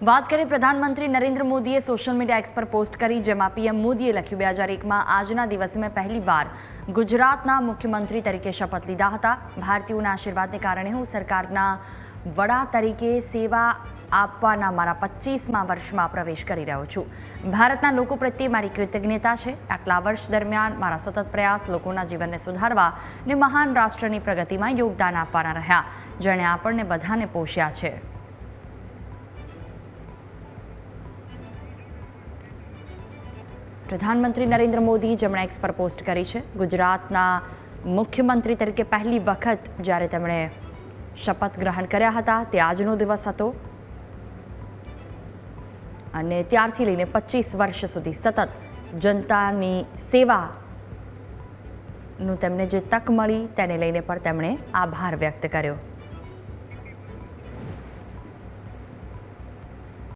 વાત કરીએ પ્રધાનમંત્રી નરેન્દ્ર મોદીએ સોશિયલ મીડિયા એક્સ પર પોસ્ટ કરી, જેમાં પીએમ મોદીએ લખ્યું 2001માં આજના દિવસે મેં પહેલીવાર ગુજરાતના મુખ્યમંત્રી તરીકે શપથ લીધા હતા. ભારતીયોના આશીર્વાદને કારણે હું સરકારના વડા તરીકે સેવા આપવાના મારા 25મા વર્ષમાં પ્રવેશ કરી રહ્યો છું. ભારતના લોકો પ્રત્યે મારી કૃતજ્ઞતા છે. આટલા વર્ષ દરમિયાન મારા સતત પ્રયાસ લોકોના જીવનને સુધારવા અને મહાન રાષ્ટ્રની પ્રગતિમાં યોગદાન આપવાના રહ્યા, જેણે આપણને બધાને પોષ્યા છે. પ્રધાનમંત્રી નરેન્દ્ર મોદી જેમણે એક્સ પર પોસ્ટ કરી છે, ગુજરાતના મુખ્યમંત્રી તરીકે પહેલી વખત જ્યારે તેમણે શપથ ગ્રહણ કર્યા હતા તે આજનો દિવસ હતો અને ત્યારથી લઈને 25 વર્ષ સુધી સતત જનતાની સેવાનું તેમને જે તક મળી તેને લઈને પણ તેમણે આભાર વ્યક્ત કર્યો.